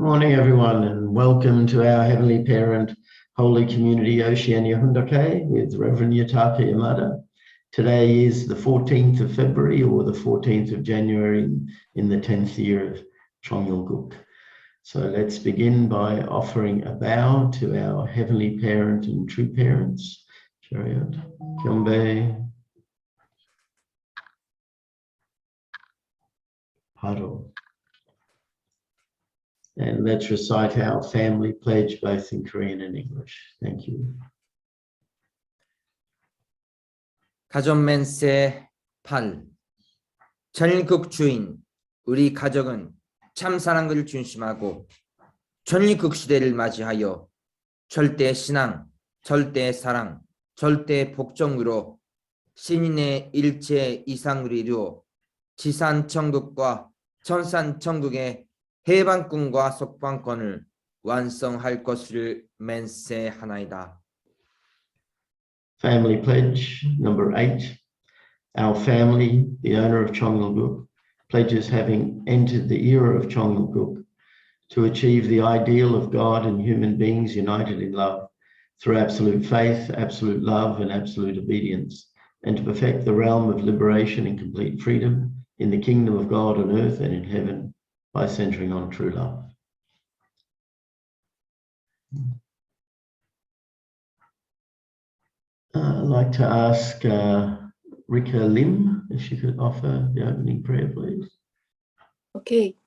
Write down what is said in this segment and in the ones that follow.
morning, everyone, and welcome to our Heavenly Parent Holy Community Oceania Hundoke with Reverend Yutaka Yamada. Today is the 14th of February or the 14th of January in the 10th year of Chongyalguk. So let's begin by offering a bow to our Heavenly Parent and true parents. Chariot, Kyombe, Paro. And let's recite our family pledge both in Korean and English. Thank you. 가전맨세 8. 전일국 주인, 우리 가족은 참 사랑을 중심하고 전일국 시대를 맞이하여 절대 신앙, 절대 사랑, 절대 복종으로 신인의 일체 이상을 이루어 지산 천국과 천산 천국의 해방권과 속방권을 완성할 것을 맹세하나이다. Family pledge number 8. Our family, the owner of Chongyalguk, pledges having entered the era of Chongyalguk to achieve the ideal of God and human beings united in love through absolute faith, absolute love, and absolute obedience, and to perfect the realm of liberation and complete freedom in the kingdom of God on earth and in heaven by centering on true love. I'd like to ask Rika Lim if she could offer the opening prayer, please. Okay.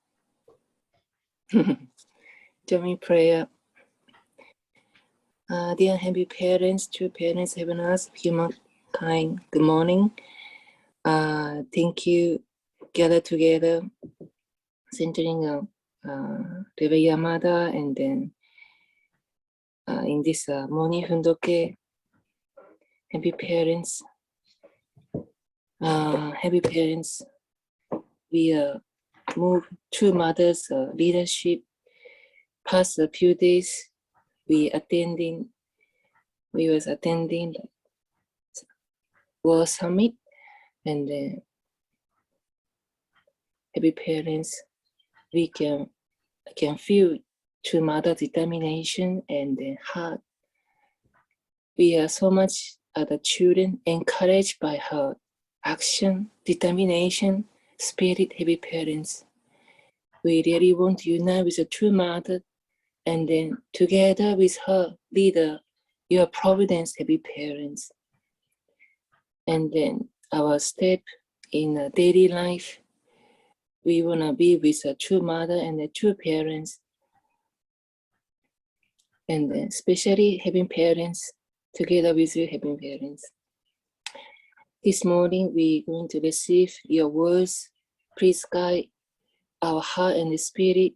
Join prayer. Dear happy parents, true parents, heaven earth, humankind, good morning. Thank you. Gather together, centering Reverend Yamada, and then in this morning Hundoke. Happy parents. Happy parents. We move True Mother's leadership. Past a few days, we was attending World Summit, and happy parents, we can feel True Mother determination and heart. We are so much the children encouraged by her action, determination, spirit. Happy parents. We really want to unite with a True Mother, and then together with her leader, your providence. Happy parents. And then our step in daily life, we want to be with a True Mother and the true parents, and then especially having parents together with you, having parents. This morning we're going to receive your words. Please guide our heart and spirit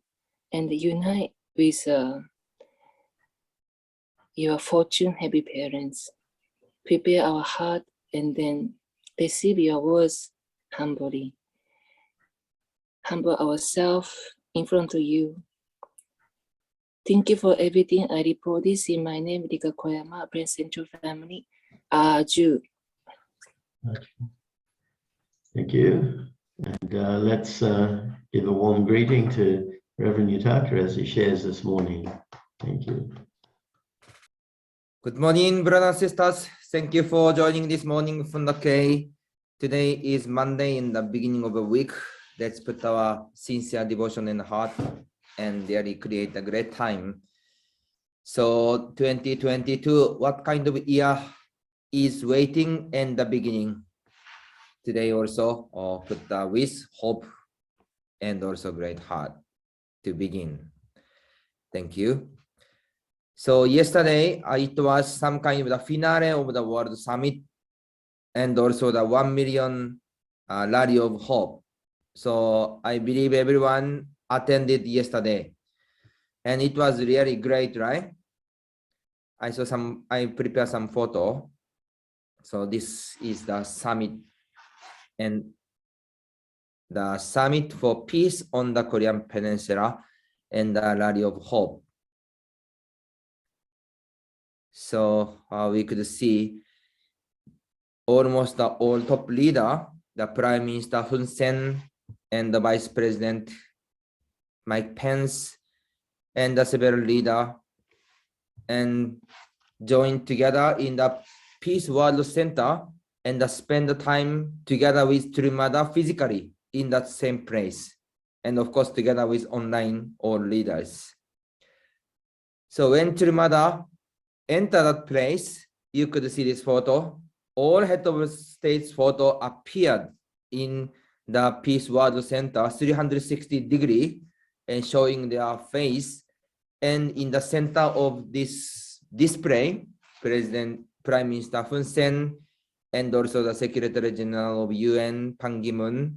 and unite with your fortune, happy parents. Prepare our heart and then receive your words humbly. Humble ourselves in front of you. Thank you for everything. I report this in my name, Rika Koyama, Brain Central Family. Aju. Thank you. And let's give a warm greeting to Reverend Yutaka as he shares this morning. Thank you. Good morning, brothers and sisters. Thank you for joining this morning from the K. Today is Monday in the beginning of a week. Let's put our sincere devotion in the heart and really create a great time. So 2022, what kind of year is waiting in the beginning? Today also put with hope and also great heart to begin. Thank you. So yesterday it was some kind of the finale of the World Summit and also the 1 million Rally of Hope. So I believe everyone attended yesterday, and it was really great, right? I prepared some photo. So this is the summit, and the summit for peace on the Korean Peninsula and the Rally of Hope. So we could see almost all top leader, the Prime Minister Hun Sen and the Vice President Mike Pence and the several leader and join together in the Peace World Center and spend the time together with Trumada physically in that same place. And of course, together with online or leaders. So when Trumada entered that place, you could see this photo. All head of states photo appeared in the Peace World Center, 360-degree, and showing their face. And in the center of this display, Prime Minister Hun Sen, and also the Secretary General of UN, Ban Ki-moon,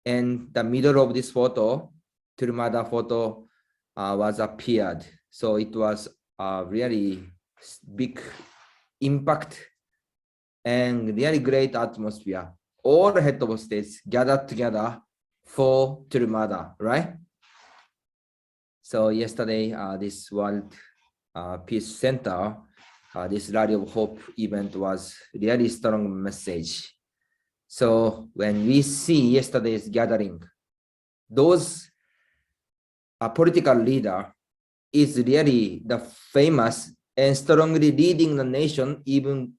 and the middle of this photo, Trumada photo, was appeared. So it was a really big impact and really great atmosphere. All head of states gathered together for Trumada, right? So yesterday, this World Peace Center, this Rally of Hope event was really strong message. So when we see yesterday's gathering, those political leader is really the famous and strongly leading the nation, even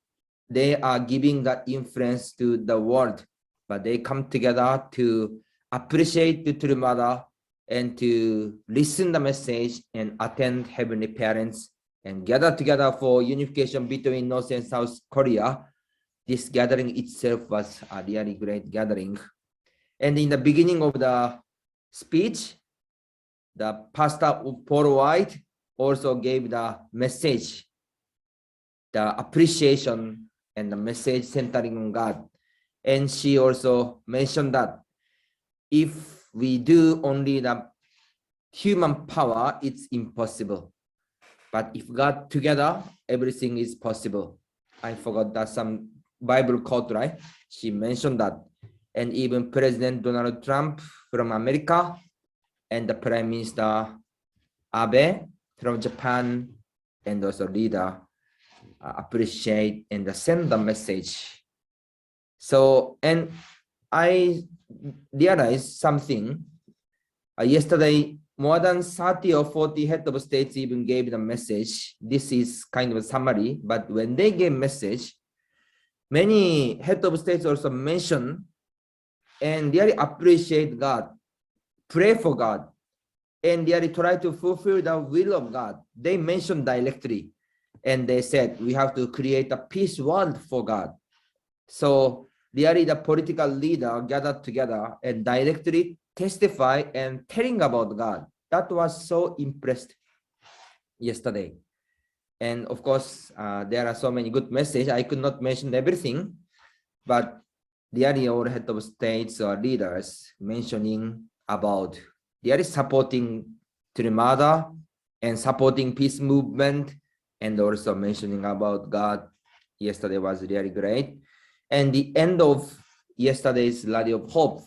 they are giving that influence to the world, but they come together to appreciate the Trumada and to listen the message and attend Heavenly Parents and gather together for unification between North and South Korea. This gathering itself was a really great gathering. And in the beginning of the speech, the pastor Paul White also gave the message, the appreciation and the message centering on God. And she also mentioned that if we do only the human power, it's impossible. But if God together, everything is possible. I forgot that some Bible quote, right? She mentioned that. And even President Donald Trump from America and the Prime Minister Abe from Japan and also leader appreciate and send the message. So, and I realized something. Yesterday, more than 30 or 40 head of states even gave the message. This is kind of a summary, but when they gave message, many head of states also mention and really appreciate God, pray for God, and really try to fulfill the will of God. They mentioned directly, and they said, we have to create a peace world for God. So really the political leader gathered together and directly testify and telling about God. That was so impressed yesterday. And of course, there are so many good messages. I could not mention everything, but really all head of states or leaders mentioning about really supporting Trumada and supporting peace movement and also mentioning about God. Yesterday was really great. And the end of yesterday's Rally of Hope,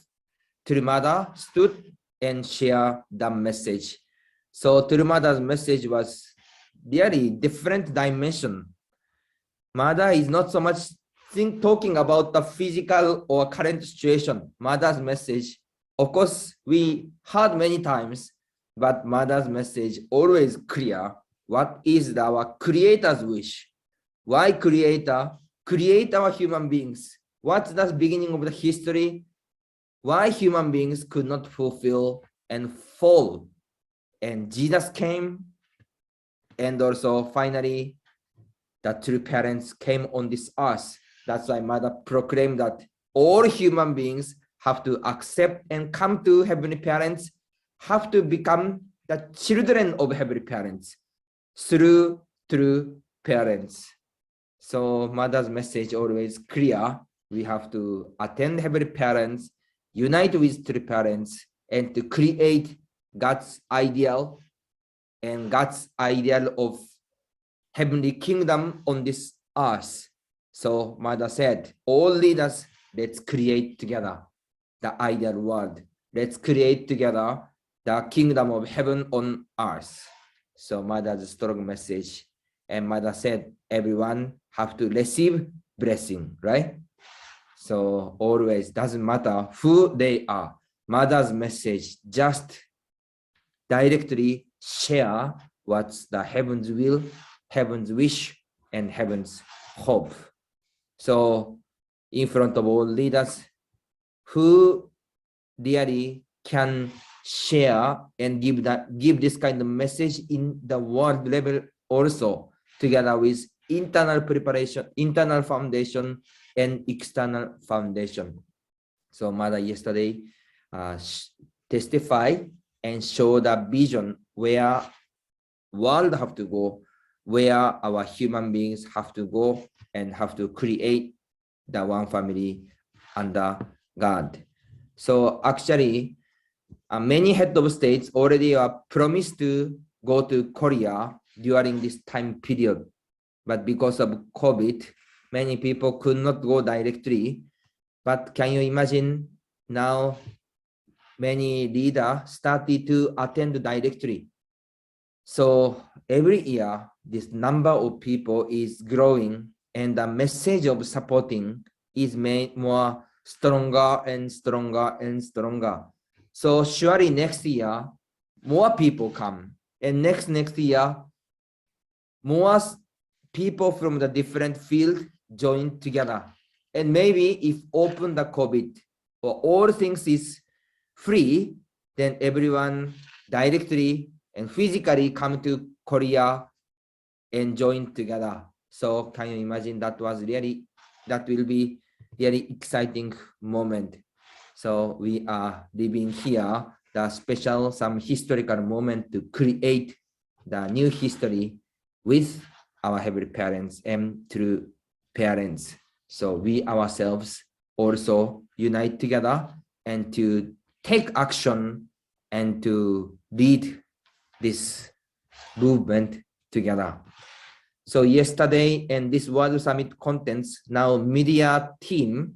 Trumada stood and shared the message. So Trumada's message was really different dimension. Mother is not so much talking about the physical or current situation. Mother's message, of course, we heard many times, but Mother's message always clear. What is our Creator's wish? Why Creator? Create our human beings. What's the beginning of the history? Why human beings could not fulfill and fall. And Jesus came, and also finally, the true parents came on this earth. That's why Mother proclaimed that all human beings have to accept and come to Heavenly Parents, have to become the children of Heavenly Parents through true parents. So Mother's message always clear. We have to attend Heavenly Parents, unite with true parents, and to create God's ideal and God's ideal of heavenly kingdom on this earth. So Mother said, all leaders, let's create together the ideal world. Let's create together the kingdom of heaven on earth. So Mother's strong message. And Mother said, everyone have to receive blessing, right? So always doesn't matter who they are. Mother's message just directly share what's the heaven's will, heaven's wish, and heaven's hope. So in front of all leaders who really can share and give this kind of message in the world level also, together with internal preparation, internal foundation, and external foundation. So Mother yesterday testify and show the vision where world have to go, where our human beings have to go and have to create the one family under God. So actually, many head of states already are promised to go to Korea during this time period. But because of COVID, many people could not go directly. But can you imagine now many leaders started to attend directly. So every year, this number of people is growing and the message of supporting is made more stronger and stronger and stronger. So surely next year, more people come, and next year, more people from the different field join together. And maybe if open the COVID or all things is free, then everyone directly and physically come to Korea and join together. So can you imagine that will be really exciting moment. So we are living here the special, some historical moment to create the new history with our heavenly parents and through parents. So we ourselves also unite together and to take action and to lead this movement together. So yesterday and this World Summit contents, now media team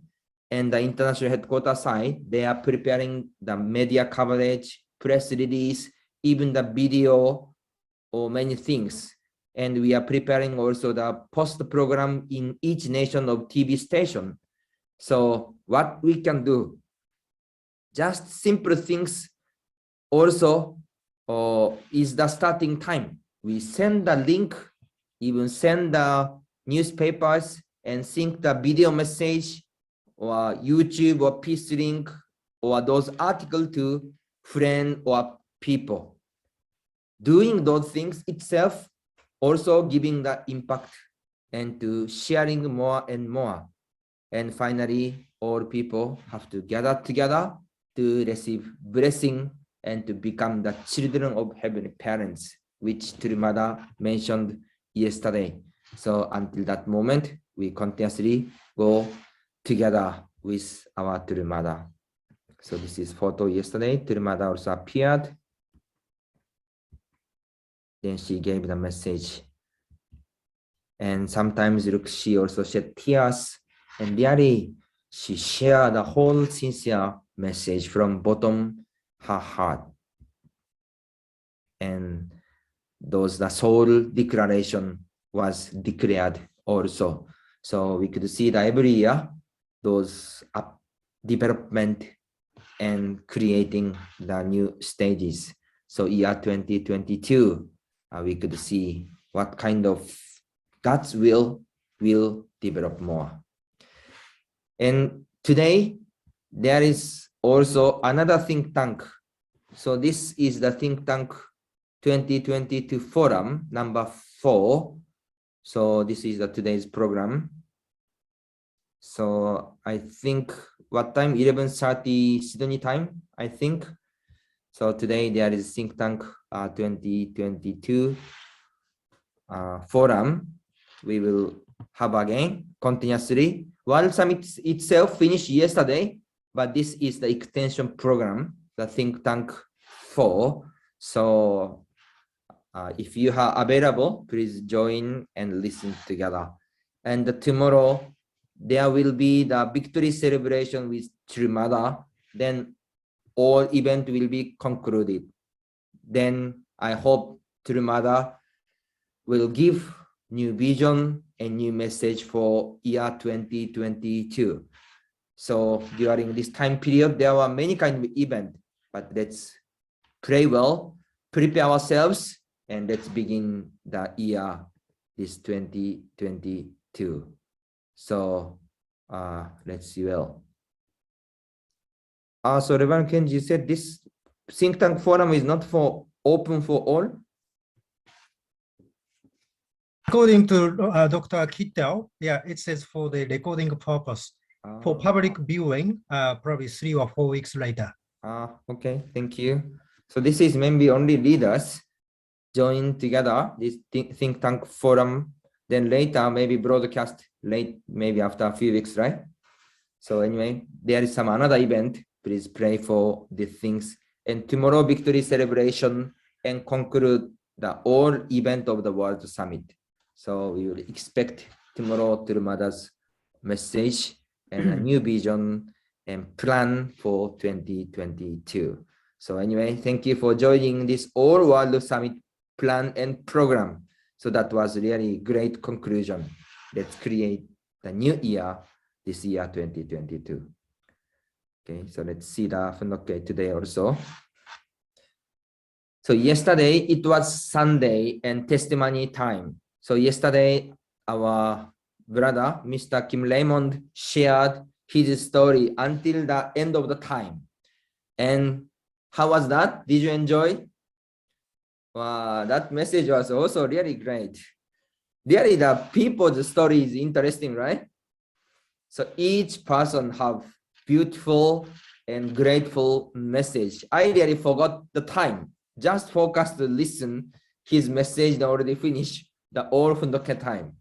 and the international headquarters side, they are preparing the media coverage, press release, even the video or many things. And we are preparing also the post program in each nation of TV station. So what we can do, just simple things also is the starting time. We send the link, even send the newspapers and sync the video message or YouTube or Peace link or those articles to friends or people. Doing those things itself also giving the impact and to sharing more and more. And finally, all people have to gather together to receive blessing and to become the children of heavenly parents, which True Mother mentioned yesterday. So until that moment, we continuously go together with our True Mother. So this is photo yesterday. True Mother also appeared. Then she gave the message. And sometimes look, she also shed tears. And really, she shared the whole sincere message from bottom her heart. And the soul declaration was declared also. So we could see that every year, those development and creating the new stages. So year 2022, we could see what kind of God's will develop more. And today, there is also another think tank. So this is the think tank 2022 forum number 4. So this is today's program. So I think what time? 11:30 Sydney time, I think. So today there is think tank 2022 forum. We will have again continuously. World Summit itself finished yesterday, but this is the extension program, the think tank 4. So if you are available, please join and listen together. And tomorrow there will be the victory celebration with True Mother. Then all event will be concluded. Then I hope True Mother will give new vision and new message for year 2022. So during this time period, there were many kinds of events, but let's pray well prepare ourselves and let's begin the year, this 2022. So let's see well. So Reverend Kenji said this think tank forum is not for open for all. According to Dr. Kittel, yeah, it says for the recording purpose. For public viewing, probably 3 or 4 weeks later. Okay, thank you. So this is maybe only leaders join together this think tank forum, then later maybe broadcast late, maybe after a few weeks, right? So anyway, there is some another event. Please pray for these things. And tomorrow victory celebration and conclude the all event of the World Summit. So we will expect tomorrow to Mother's message and a new vision and plan for 2022. So anyway, thank you for joining this All World Summit plan and program. So that was really great conclusion. Let's create the new year, this year 2022. Okay, so let's see the Funnoke today also. So yesterday it was Sunday and testimony time. So yesterday our brother, Mr. Kim Raymond, shared his story until the end of the time. And how was that? Did you enjoy? Wow, that message was also really great. Really, the people's story is interesting, right? So each person have beautiful and grateful message. I really forgot the time. Just focus to listen. His message already finished the all Fundoke time.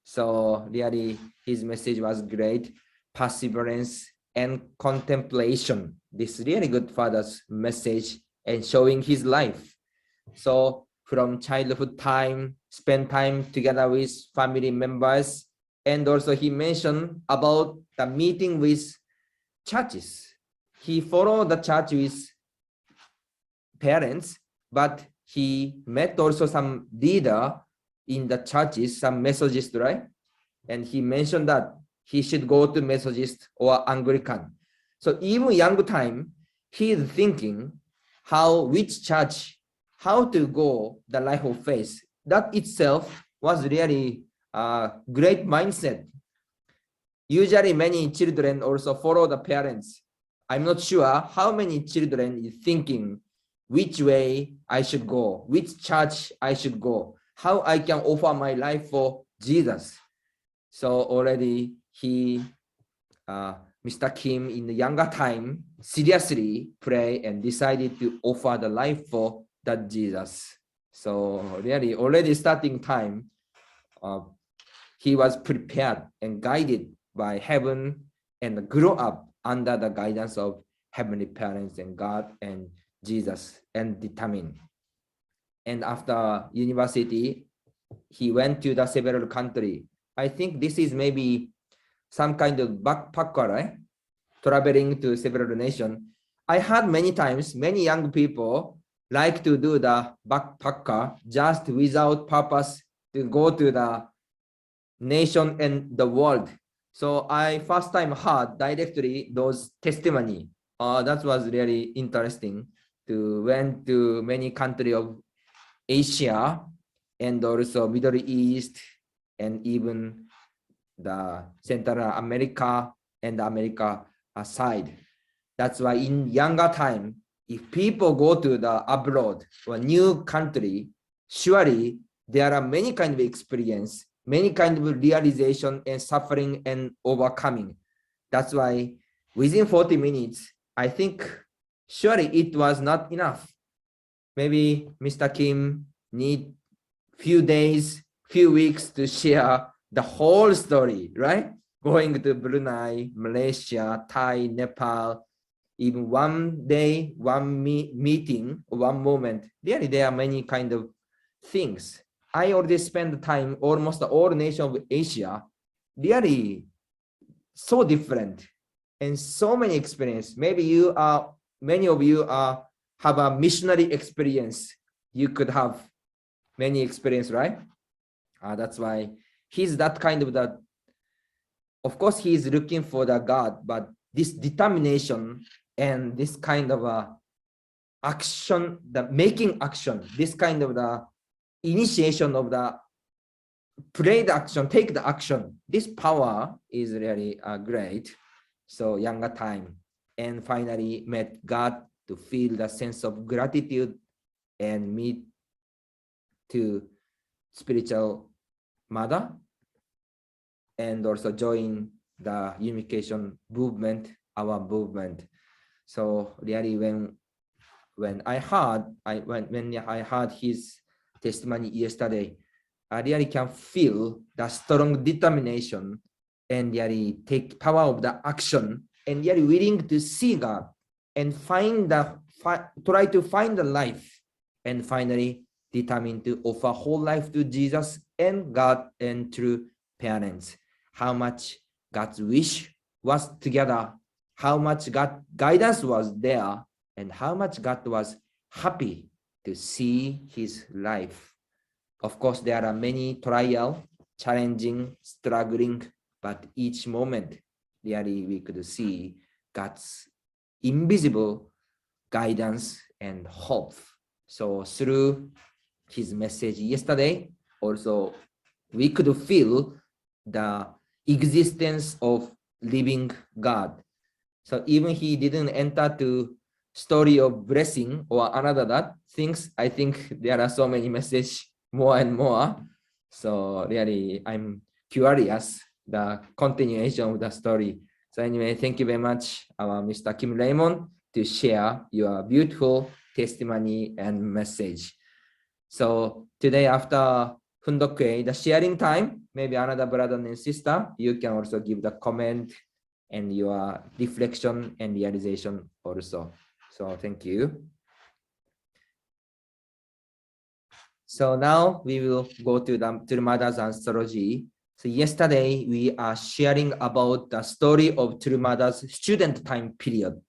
So really, his message was great. Perseverance and contemplation. This really good father's message and showing his life. So from childhood time, spend time together with family members. And also he mentioned about the meeting with churches. He followed the church with parents, but he met also some leader in the churches, some Methodist, right? And he mentioned that he should go to Methodist or Anglican. So even young time, he is thinking which church, how to go the life of faith. That itself was really a great mindset. Usually many children also follow the parents. I'm not sure how many children is thinking which way I should go, which church I should go, how I can offer my life for Jesus. So already Mr. Kim in the younger time seriously pray and decided to offer the life for that Jesus. So really already starting time, he was prepared and guided by heaven and grew up under the guidance of heavenly parents and God and Jesus and determined. And after university, he went to the several countries. I think this is maybe some kind of backpacker, right? Traveling to several nations. I heard many times, many young people like to do the backpacker just without purpose to go to the nation and the world. So I first time heard directly those testimony. That was really interesting. To went to many countries of Asia and also Middle East and even the Central America and the America side. That's why in younger time, if people go to the abroad or new country, surely there are many kind of experience, many kind of realization and suffering and overcoming. That's why within 40 minutes, I think surely it was not enough. Maybe Mr. Kim need few days, few weeks to share the whole story, right? Going to Brunei, Malaysia, Thai, Nepal, even one day, one meeting, one moment. Really, there are many kind of things. I already spent time almost all nations of Asia. Really, so different and so many experience. Maybe many of you have a missionary experience. You could have many experience, right? That's why he's that kind of that. Of course, he is looking for the God, but this determination and this kind of action, the making action, this kind of the initiation of the play the action, take the action. This power is really great. So younger time, and finally met God to feel the sense of gratitude and meet to spiritual mother, and also join the unification movement, our movement. So really when I heard his testimony yesterday, I really can feel the strong determination and really take power of the action and really willing to see God and try to find the life, and finally determined to offer whole life to Jesus and God and through parents. How much God's wish was together, how much God guidance was there, and how much God was happy to see his life. Of course, there are many trials, challenging, struggling, but each moment, really we could see God's invisible guidance and hope. So through his message yesterday, also we could feel the existence of living God. So even he didn't enter to story of blessing or another that things, I think there are so many messages more and more. So really, I'm curious the continuation of the story. So anyway, thank you very much, our Mr. Kim Raymond, to share your beautiful testimony and message. So today after Fundokwe, the sharing time, maybe another brother and sister, you can also give the comment and your reflection and realization also. So thank you. So now we will go to the Mother's Anthology. So yesterday we are sharing about the story of True Mother's student time period.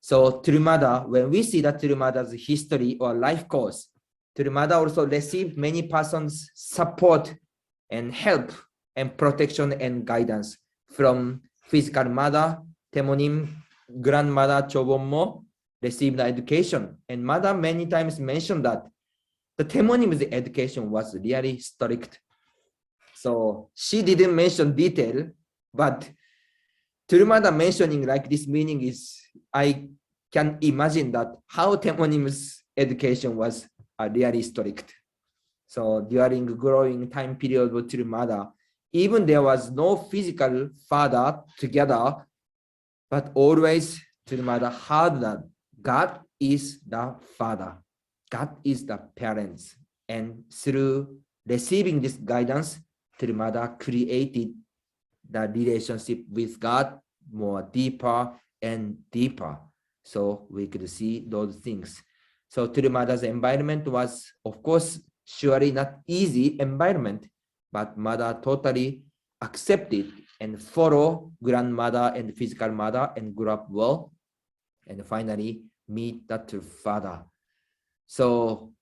So True Mother, when we see the True Mother's history or life course, True Mother also received many persons' support and help and protection and guidance from physical mother, Temonim, grandmother Chobonmo received the education. And mother many times mentioned that the Temonim's education was really strict. So she didn't mention detail, but True Mother mentioning like this meaning is, I can imagine that how Temonim's education was really strict. So during growing time period with True Mother, even there was no physical father together, but always True Mother heard that God is the father, God is the parents, and through receiving this guidance, True Mother created the relationship with God more deeper and deeper. So we could see those things. So True Mother's environment was, of course, surely not easy environment, but mother totally accepted and follow grandmother and physical mother and grew up well, and finally meet the true father. So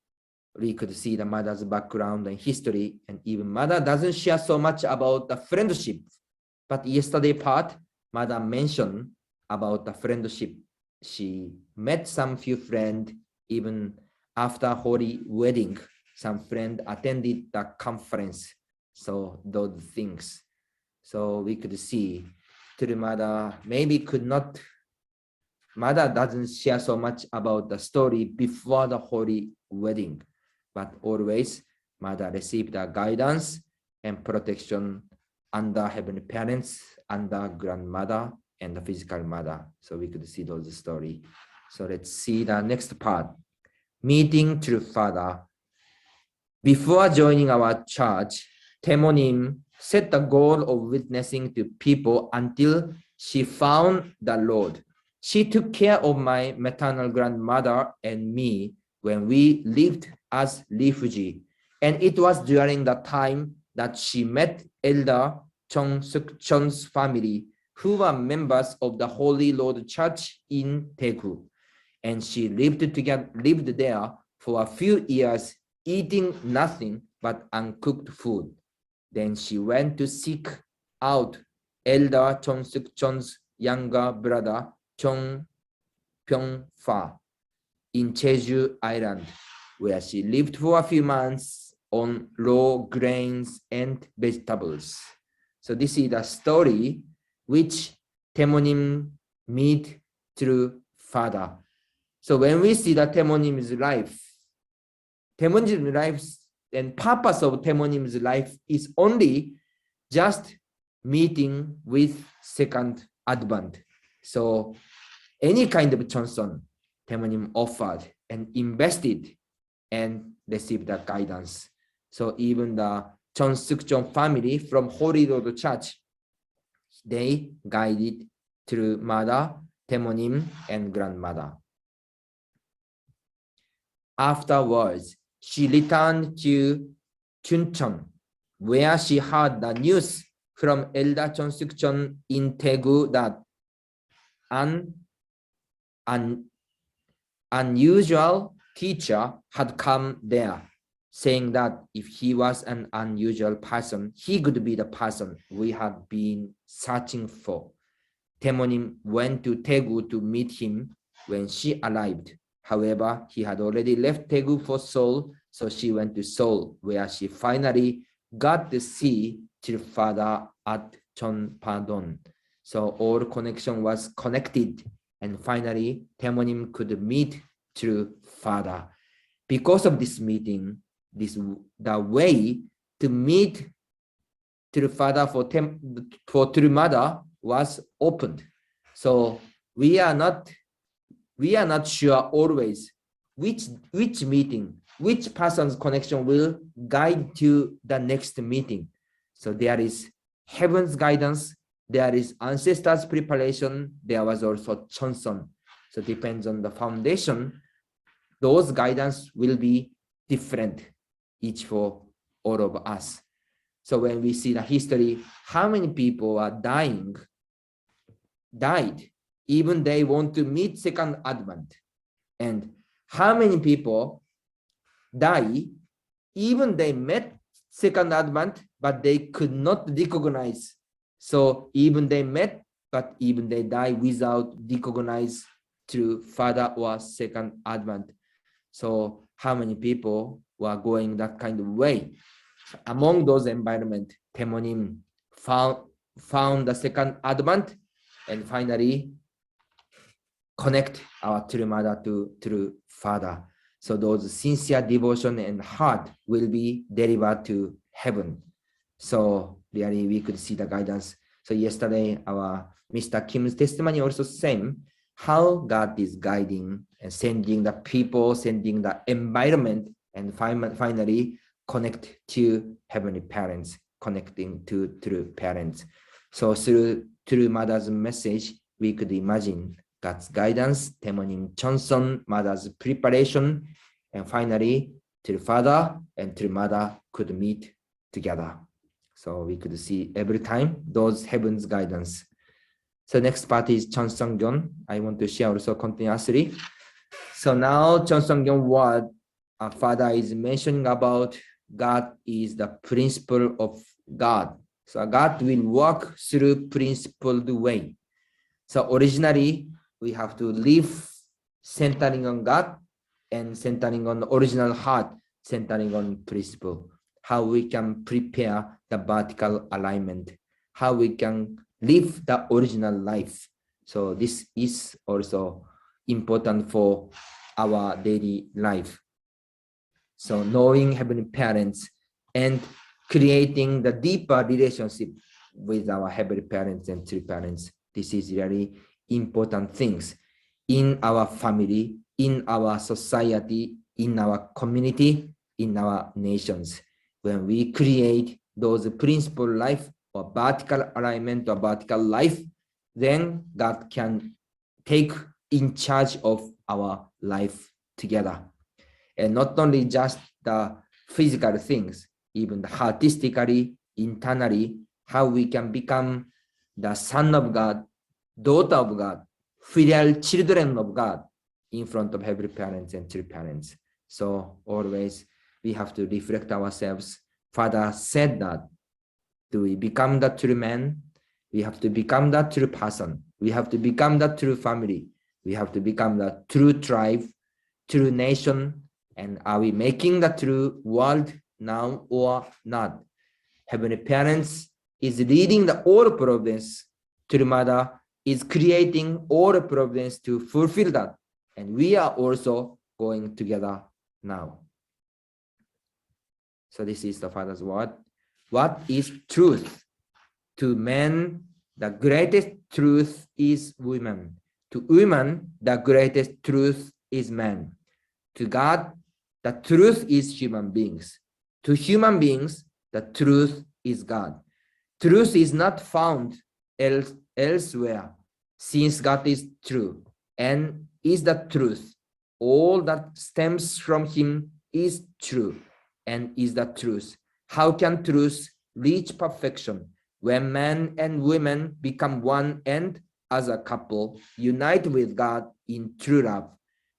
we could see the mother's background and history, and even mother doesn't share so much about the friendship, but yesterday part, mother mentioned about the friendship. She met some few friends, even after holy wedding, some friend attended the conference. So those things. So we could see True Mother maybe could not, mother doesn't share so much about the story before the holy wedding, but always mother received the guidance and protection under heavenly parents, under grandmother and the physical mother. So we could see those story. So let's see the next part. Meeting True Father. Before joining our church, Temonim set the goal of witnessing to people until she found the Lord. She took care of my maternal grandmother and me when we lived as refugees. And it was during the time that she met Elder Chong Suk Chon's family, who were members of the Holy Lord Church in Daegu. And she lived there for a few years, eating nothing but uncooked food. Then she went to seek out Elder Chong Suk Chon's younger brother, Chong Pyong Fa. in Jeju Island, where she lived for a few months on raw grains and vegetables. So this is the story which Temonim meet through father. So when we see the Temonim's life and purpose of Temonim's life is only just meeting with second advent. So any kind of Chonson, Temonim offered and invested and received the guidance. So even the Chon Suk-chon family from Holy Road Church, they guided through mother, Temonim, and grandmother. Afterwards, she returned to Chuncheon, where she heard the news from Elder Chon Suk-chon in Daegu that an unusual teacher had come there, saying that if he was an unusual person, he could be the person we had been searching for. Temonim went to Daegu to meet him when she arrived. However, he had already left Daegu for Seoul, so she went to Seoul, where she finally got to see her father at Chonpadon. So all connection was connected, and finally Temonim could meet through father. Because of this meeting, the way to meet through father for through mother was opened. So we are not sure always which meeting, which person's connection will guide to the next meeting. So there is heaven's guidance, there is ancestors' preparation, there was also Chonson. So depends on the foundation, those guidance will be different, each for all of us. So when we see the history, how many people are died, even they want to meet second advent, and how many people die, even they met second advent, but they could not recognize. So even they met, but even they die without recognize through father or second advent. So how many people were going that kind of way? Among those environment, Temonim found the second advent and finally connect our true mother to true father. So those sincere devotion and heart will be delivered to heaven. So really we could see the guidance. So yesterday our Mr. Kim's testimony also same, how God is guiding and sending the people, sending the environment, and finally connect to heavenly parents, connecting to true parents. So through mother's message, we could imagine God's guidance, Temonim Chonson, mother's preparation, and finally true father and true mother could meet together. So we could see every time those heaven's guidance. So next part is Chonsongyeon. I want to share also continuously. So now Chonsongyeon, what our father is mentioning about God is the principle of God. So God will work through principled way. So originally we have to live centering on God and centering on the original heart, centering on principle. How we can prepare the vertical alignment, how we can live the original life. So this is also important for our daily life. So knowing heavenly parents and creating the deeper relationship with our heavenly parents and true parents. This is really important things in our family, in our society, in our community, in our nations. When we create those principle life or vertical alignment or vertical life, then God can take in charge of our life together. And not only just the physical things, even the artistically, internally, how we can become the son of God, daughter of God, filial children of God in front of heavenly parents and true parents. So always we have to reflect ourselves. Father said that to become the true man, we have to become the true person. We have to become the true family. We have to become the true tribe true nation? And are we making the true world now or not? Heavenly Parents is leading the all providence. True Mother is creating all providence to fulfill that. And we are also going together now. So this is the Father's word. What is truth? To men, the greatest truth is women. To women, the greatest truth is man. To God, the truth is human beings. To human beings, the truth is God. Truth is not found elsewhere, since God is true and is the truth. All that stems from him is true and is the truth. How can truth reach perfection? When men and women become one and as a couple unite with God in true love,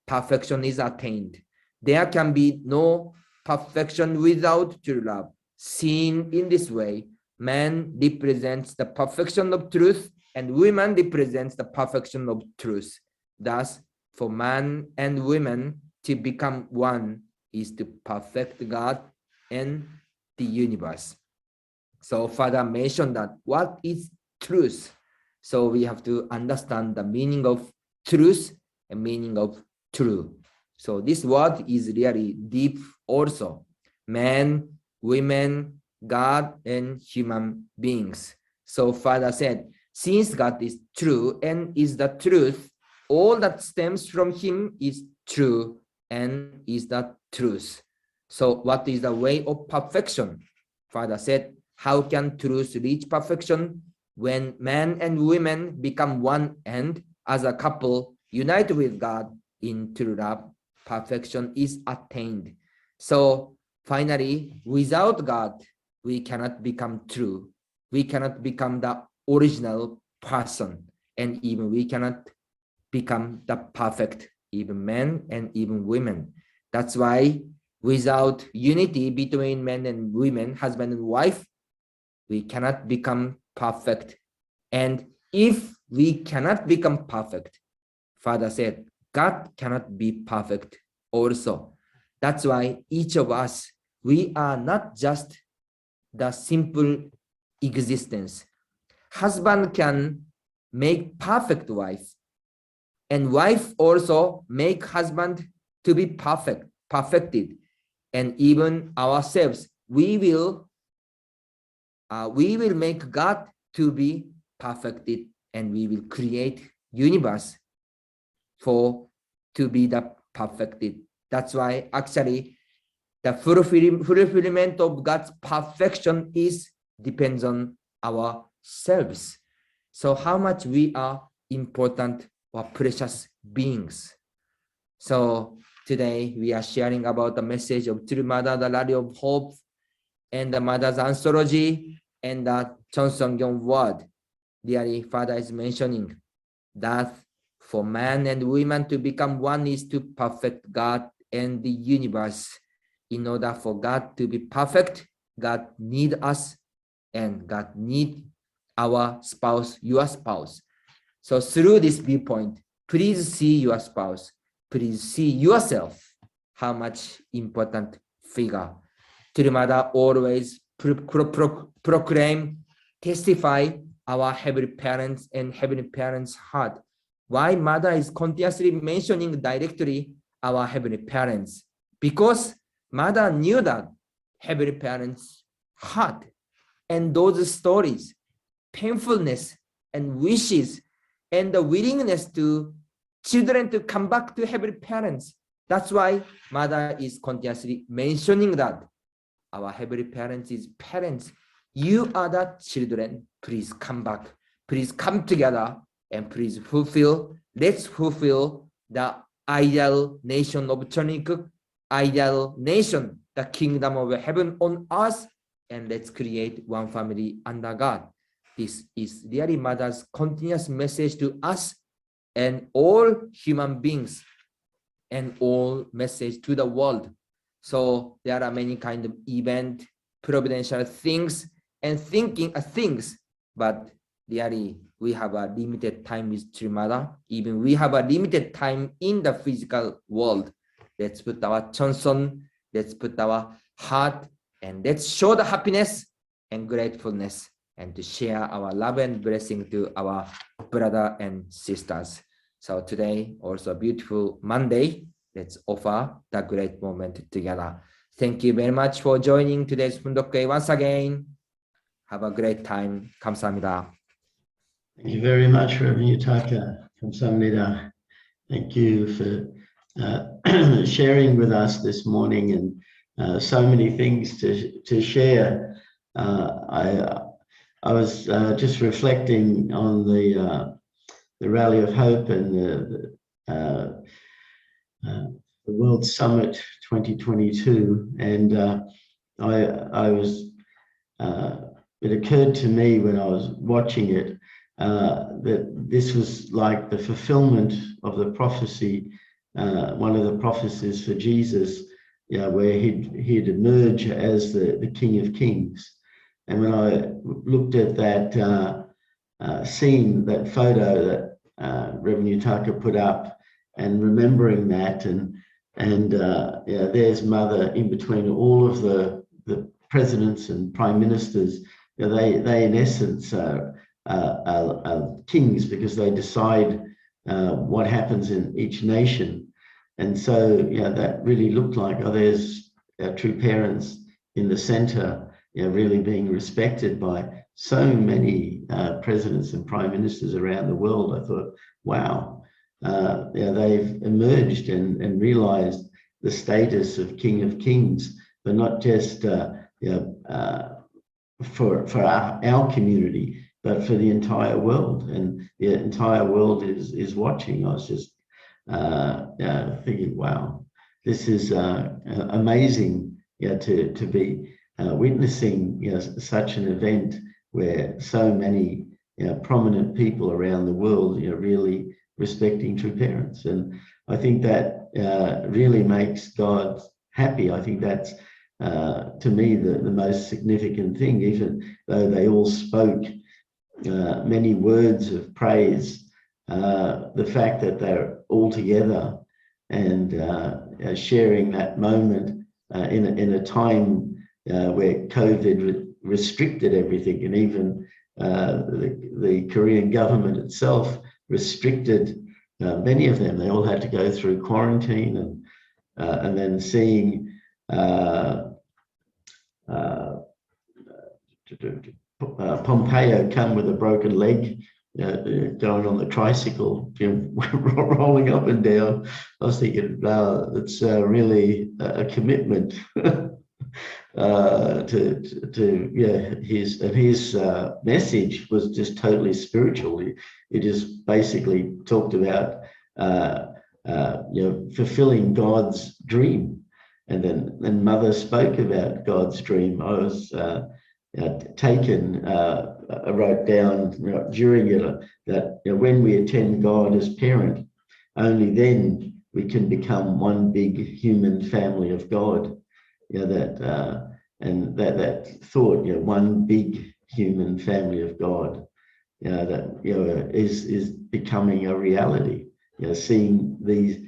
perfection is attained. There can be no perfection without true love. Seen in this way, man represents the perfection of truth and women represents the perfection of truth. Thus, for man and women to become one is to perfect God and the universe. So Father mentioned that what is truth? So we have to understand the meaning of truth and meaning of true. So this word is really deep also. Man, women, God, and human beings. So Father said, since God is true and is the truth, all that stems from him is true and is the truth. So what is the way of perfection? Father said, how can truth reach perfection? When men and women become one and as a couple unite with God in true love, perfection is attained. So finally, without God, we cannot become true. We cannot become the original person, and even we cannot become the perfect, even men and even women. That's why without unity between men and women, husband and wife, we cannot become perfect. And if we cannot become perfect, Father said, God cannot be perfect also. That's why each of us, we are not just the simple existence. Husband can make perfect wife, and wife also make husband to be perfected. And even ourselves, we will make God to be perfected, and we will create universe to be the perfected. That's why actually the fulfillment of God's perfection depends on ourselves. So how much we are important or precious beings. So today we are sharing about the message of True Mother, the Lady of Hope, and the Mother's Anthology, and the Chonsongyong word. Dearly, Father is mentioning that for man and woman to become one is to perfect God and the universe. In order for God to be perfect, God needs us, and God needs our spouse, your spouse. So through this viewpoint, please see your spouse. Please see yourself, how much important figure. True Mother always proclaim, testify our Heavenly Parents and Heavenly Parents' heart. Why Mother is continuously mentioning directly our Heavenly Parents? Because Mother knew that Heavenly Parents' heart and those stories, painfulness and wishes, and the willingness to children to come back to Heavenly Parents. That's why Mother is continuously mentioning that our Heavenly Parents is parents. You are the children. Please come back. Please come together and please let's fulfill the ideal nation of Chonikuk, ideal nation, the kingdom of heaven on earth, and let's create one family under God. This is really Mother's continuous message to us and all human beings, and all message to the world. So there are many kind of event, providential things, and thinking things, but really we have a limited time with True Mother. Even we have a limited time in the physical world. let's put our chanson, let's put our heart, and let's show the happiness and gratefulness, and to share our love and blessing to our brother and sisters. So today, also a beautiful Monday, let's offer the great moment together. Thank you very much for joining today's Fundokkei once again. Have a great time. 감사합니다. Thank you very much, Reverend Yutaka. 감사합니다. Thank you for sharing with us this morning, and so many things to share. I was just reflecting on the Rally of Hope and the World Summit 2022, and it occurred to me when I was watching it that this was like the fulfillment of the prophecy, one of the prophecies for Jesus, where he'd emerge as the King of Kings. And when I looked at that scene, that photo that Reverend Yutaka put up, and remembering that, and there's Mother in between all of the presidents and prime ministers. They in essence are kings, because they decide what happens in each nation. And so that really looked like, there's our true parents in the center, really being respected by so many presidents and prime ministers around the world. I thought, wow, they've emerged and realized the status of King of Kings, but not just for our community, but for the entire world. And the entire world is watching. I was just thinking, wow, this is amazing, to be witnessing such an event where so many prominent people around the world really respecting true parents. And I think that really makes God happy. I think that's to me the most significant thing, even though they all spoke many words of praise, the fact that they're all together and sharing that moment in a time where COVID restricted everything, and even the Korean government itself restricted many of them. They all had to go through quarantine, and then seeing Pompeo come with a broken leg, going on the tricycle, rolling up and down. I was thinking, it's really a commitment his message was just totally spiritual. He just basically talked about fulfilling God's dream, and then Mother spoke about God's dream. I was taken. I wrote down during it that when we attend God as parent, only then we can become one big human family of God. That thought, one big human family of God, is becoming a reality. Seeing these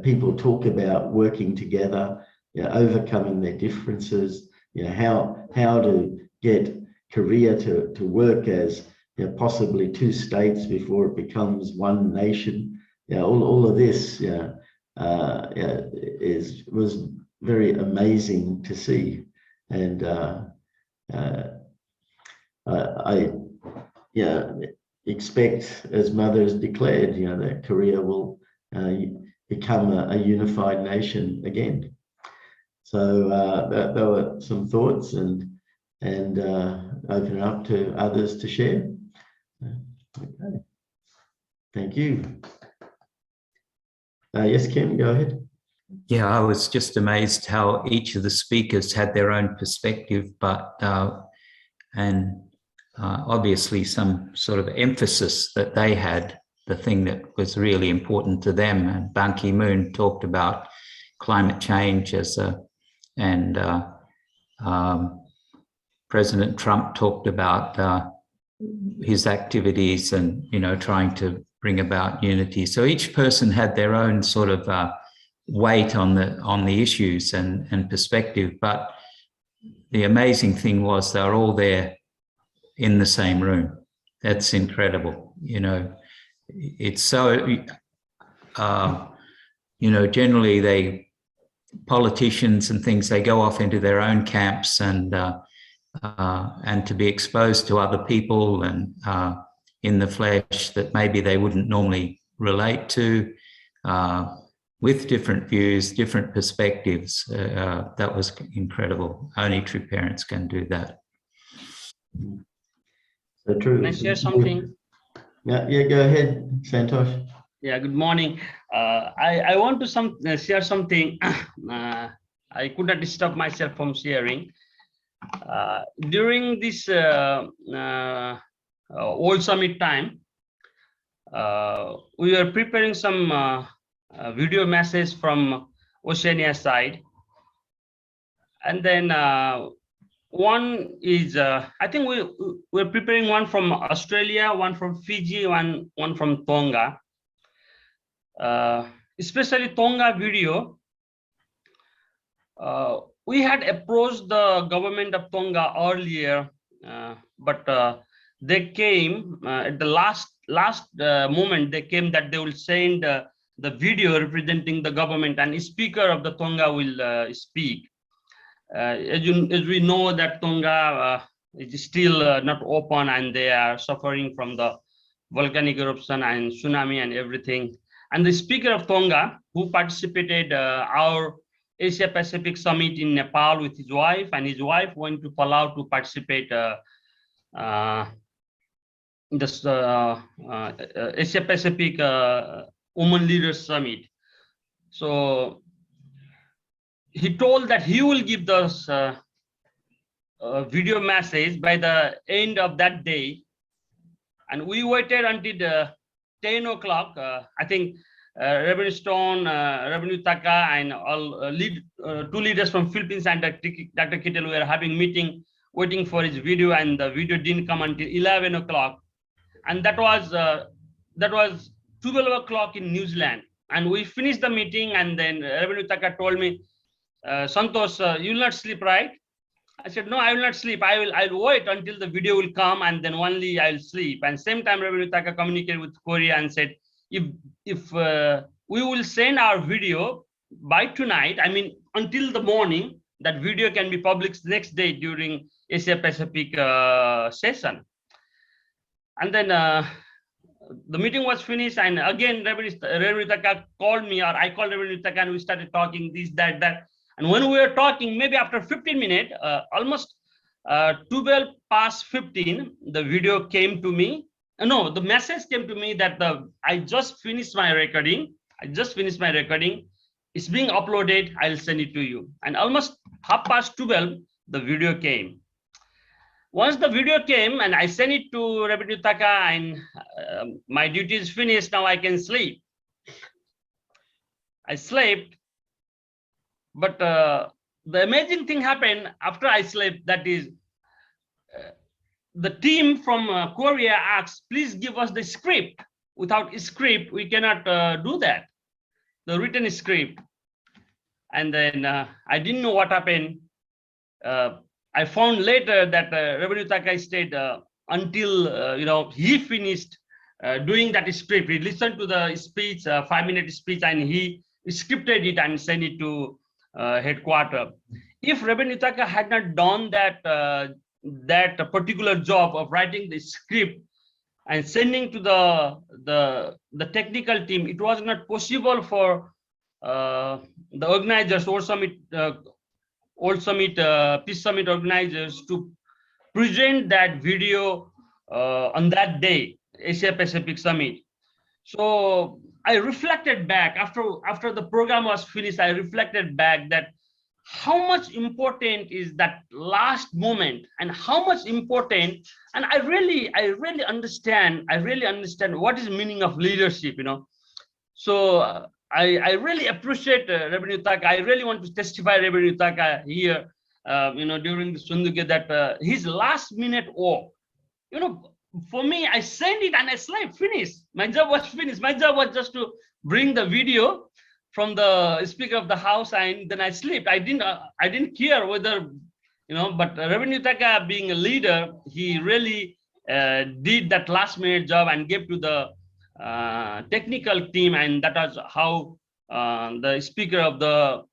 people talk about working together, overcoming their differences, how to get Korea to work as possibly two states before it becomes one nation. All of this was very amazing to see. And I expect, as Mother has declared, that Korea will become a unified nation again. So there were some thoughts, and open it up to others to share. Okay, thank you. Yes, Kim, go ahead. Yeah, I was just amazed how each of the speakers had their own perspective, but obviously some sort of emphasis that they had, the thing that was really important to them. And Ban Ki-moon talked about climate change and President Trump talked about his activities and trying to bring about unity. So each person had their own sort of weight on the issues and perspective. But the amazing thing was they were all there in the same room. That's incredible. You know, it's so, you know, generally politicians and things, they go off into their own camps, and to be exposed to other people and in the flesh that maybe they wouldn't normally relate to, with different views, different perspectives. That was incredible. Only true parents can do that. So true. Can I share something? Yeah, go ahead, Santosh. Yeah, good morning. I want to share something. I could not stop myself from sharing. During this World Summit time, we were preparing some video message from Oceania side. And then one is, I think we're preparing one from Australia, one from Fiji, one from Tonga. Especially Tonga video, we had approached the government of Tonga earlier, but they came at the last moment. They came that they will send the video representing the government, and a speaker of the Tonga will speak. As we know that Tonga is still not open, and they are suffering from the volcanic eruption and tsunami and everything. And the speaker of Tonga, who participated our Asia Pacific Summit in Nepal with his wife, and his wife went to Palau to participate in this Asia Pacific Women Leaders Summit. So he told that he will give us video message by the end of that day, and we waited until 10 o'clock. I think Reverend Stone, Reverend Taka, and all two leaders from Philippines and Dr. Kittel were having meeting, waiting for his video, and the video didn't come until 11 o'clock. And that was 12 o'clock in New Zealand. And we finished the meeting, and then Reverend Taka told me, Santosh, you will not sleep, right? I said, no, I will not sleep. I'll wait until the video will come, and then only I'll sleep. And same time, Reverend Taka communicated with Korea and said, if we will send our video by tonight, I mean, until the morning, that video can be published next day during Asia Pacific session. And then the meeting was finished, and again, Reverend Taka called me, or I called Reverend Taka, and we started talking this, that. And when we were talking, maybe after 15 minutes, almost 12 past 15, the video came to me. No, the message came to me that I just finished my recording. It's being uploaded. I'll send it to you. And almost 12:30, the video came. Once the video came, and I sent it to Reverend Taka, and my duty is finished. Now I can sleep. I slept. But the amazing thing happened after I slept, that is, the team from Korea asked, please give us the script. Without a script, we cannot do that, the written script. And then I didn't know what happened. I found later that Reverend Taka stayed until he finished doing that script. He listened to the speech, 5-minute speech, and he scripted it and sent it to headquarters. If Reverend Taka had not done that particular job of writing the script and sending to the technical team, it was not possible for the organizers, World Summit, Peace Summit organizers, to present that video on that day, Asia Pacific Summit. So I reflected back after the program was finished. I reflected back that how much important is that last moment, and how much important. And I really understand what is the meaning of leadership. So I really appreciate Reverend Taka. I really want to testify Reverend Taka here. During the Sunduke, that his last minute walk. For me, I sent it and I slept, finished. My job was finished. My job was just to bring the video, from the speaker of the house, and then I slept. I didn't care whether, but Reverend Yutaka, being a leader, he really did that last minute job and gave to the technical team, and that was how the speaker of the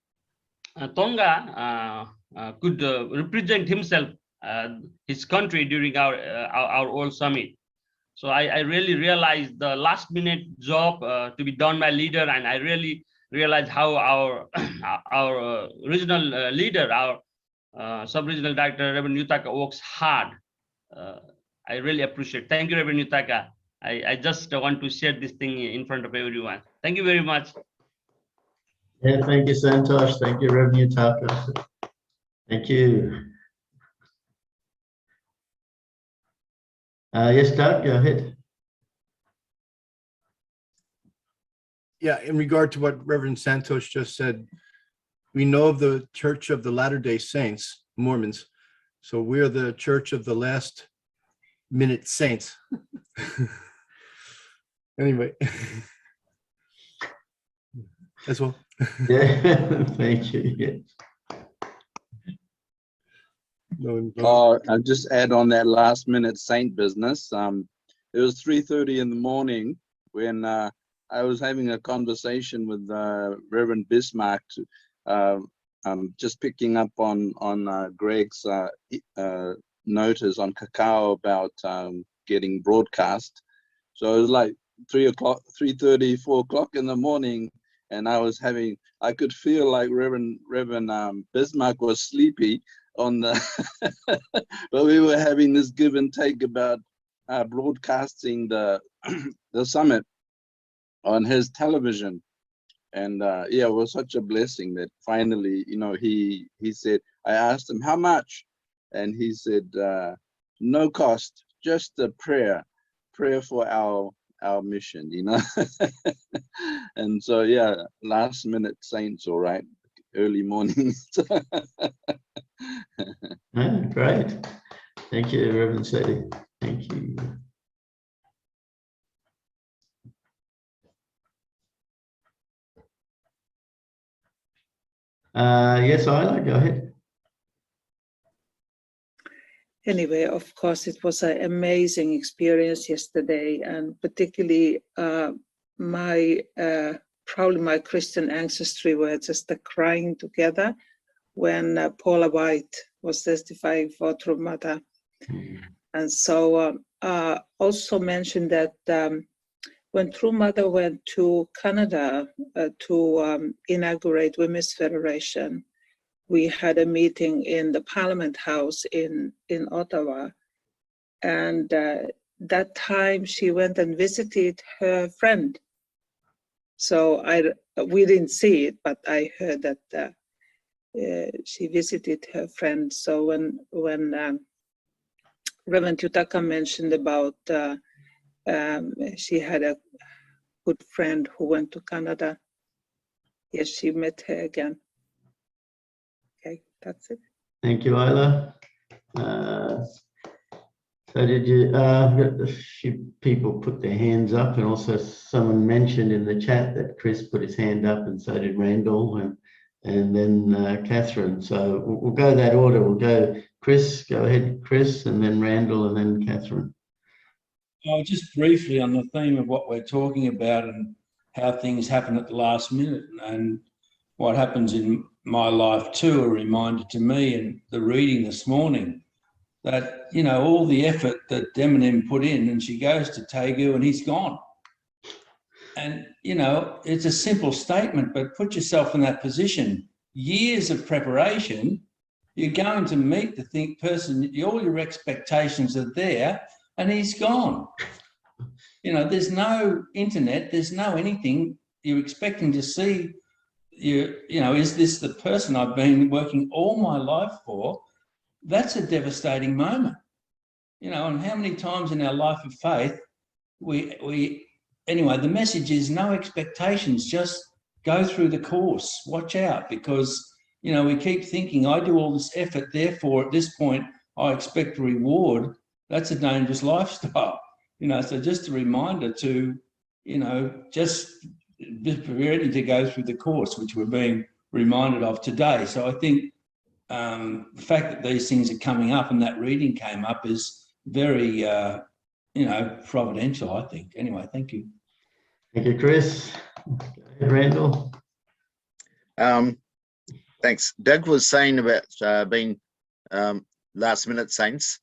Tonga could represent himself, his country during our old summit. So I really realized the last minute job to be done by leader, and I really realized how our our regional leader, our sub-regional director, Reverend Yutaka, works hard. I really appreciate. Thank you, Reverend Yutaka. I just want to share this thing in front of everyone. Thank you very much. Yeah, thank you, Santosh. Thank you, Reverend Yutaka. Thank you. Yes, Doug, go ahead. Yeah, in regard to what Reverend Santosh just said, we know of the Church of the Latter-day Saints, Mormons. So we're the Church of the Last Minute Saints. Anyway, that's all. Yeah, thank you. Yes. I'll just add on that last minute saint business. It was 3:30 in the morning when I was having a conversation with Reverend Bismarck, just picking up on Greg's notice on Cacao about getting broadcast. So it was like 3:30, 4 o'clock in the morning, and I could feel like Reverend Bismarck was sleepy on the, but we were having this give and take about broadcasting the the summit on his television. And yeah, it was such a blessing that finally, he said, I asked him how much, and he said, no cost, just a prayer for our mission, And so yeah, last minute saints, all right, early mornings. Great. Thank you, Reverend Seti. Thank you. Yes, Isla, go ahead. Anyway, of course, it was an amazing experience yesterday, and particularly probably my Christian ancestry were just crying together when Paula White was testifying for True Mother. And so also mentioned that when True Mother went to Canada to inaugurate Women's Federation, we had a meeting in the Parliament House in Ottawa. And that time she went and visited her friend. So we didn't see it, but I heard that she visited her friend. So when Reverend Yutaka mentioned about she had a good friend who went to Canada, yes, she met her again. Okay, that's it. Thank you, Isla. So did you, a few people put their hands up, and also someone mentioned in the chat that Chris put his hand up, and so did Randall, and then Catherine. So we'll go that order. We'll go Chris, go ahead, Chris, and then Randall, and then Catherine. Just briefly on the theme of what we're talking about and how things happen at the last minute, and what happens in my life too, a reminder to me and the reading this morning that, all the effort that Demanim put in, and she goes to Tegu and he's gone. And, it's a simple statement, but put yourself in that position. Years of preparation, you're going to meet the person, all your expectations are there, and he's gone. There's no internet, there's no anything. You're expecting to see, is this the person I've been working all my life for? That's a devastating moment. And how many times in our life of faith, anyway, the message is no expectations, just go through the course, watch out, because, we keep thinking, I do all this effort, therefore at this point, I expect a reward. That's a dangerous lifestyle, so just a reminder to, just ready to go through the course, which we're being reminded of today. So I think the fact that these things are coming up and that reading came up is very, providential, I think. Anyway, thank you. Thank you, Chris. Go ahead, Randall. Thanks. Doug was saying about being last minute saints.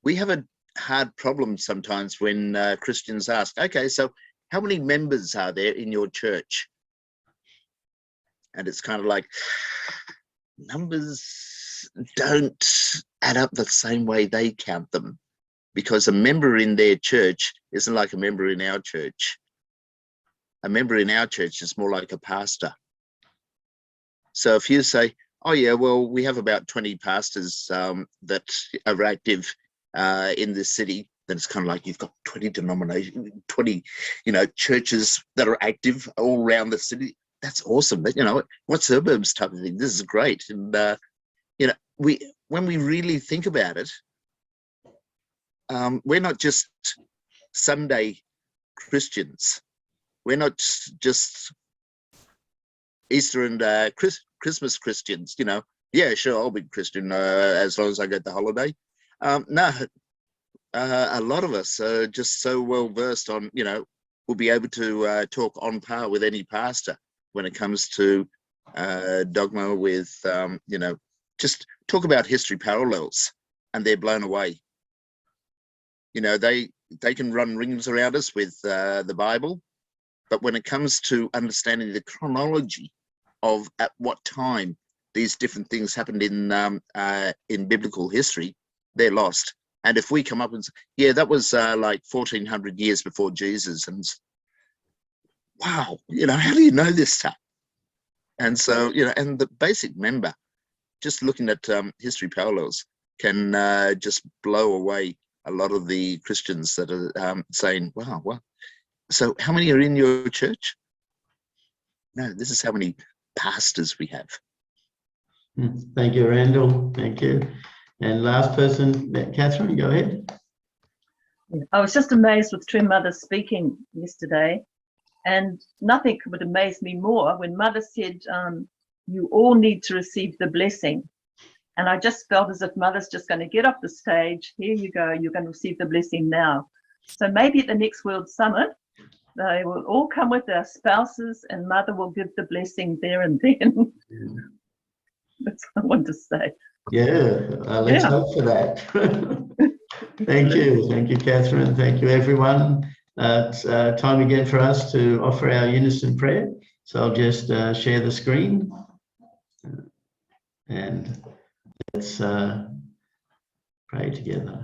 We have a hard problem sometimes when Christians ask, okay, so how many members are there in your church? And it's kind of like, numbers don't add up the same way they count them, because a member in their church isn't like a member in our church. A member in our church is more like a pastor. So if you say, oh yeah, well, we have about 20 pastors that are active in this city, then it's kind of like you've got 20 denominations, 20, churches that are active all around the city. That's awesome. What suburbs type of thing. This is great. And when we really think about it, we're not just Sunday Christians. We're not just Easter and Christmas Christians. Yeah, sure, I'll be Christian as long as I get the holiday. No, a lot of us are just so well versed on, we'll be able to talk on par with any pastor when it comes to dogma with, just talk about history parallels, and they're blown away. They can run rings around us with the Bible, but when it comes to understanding the chronology of at what time these different things happened in biblical history, they're lost. And if we come up and say, yeah, that was like 1400 years before Jesus, and wow, how do you know this stuff? And so, and the basic member, just looking at history parallels, can just blow away a lot of the Christians that are saying, wow, well, so how many are in your church? No, this is how many pastors we have. Thank you, Randall. Thank you. And last person, Catherine, go ahead. I was just amazed with Trim Mother speaking yesterday, and nothing would amaze me more when Mother said, you all need to receive the blessing. And I just felt as if Mother's just going to get off the stage. Here you go, you're going to receive the blessing now. So maybe at the next World Summit, they will all come with their spouses and Mother will give the blessing there and then. That's what I want to say. Yeah, let's hope for that. Thank you. Thank you, Catherine. Thank you, everyone. It's time again for us to offer our unison prayer. So I'll just share the screen. And let's pray together.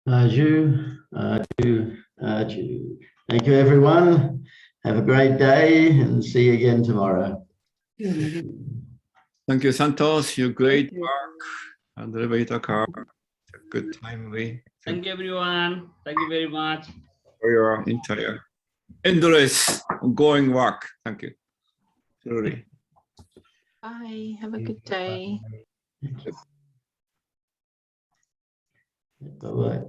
Aju, aju, aju. Thank you, everyone. Have a great day and see you again tomorrow. Thank you, Santos. You great Thank you. work on the elevator car. Good timely. Thank you, everyone. Thank you very much. For your entire endless ongoing work. Thank you. Truly. Bye. Have a good day. Bye-bye.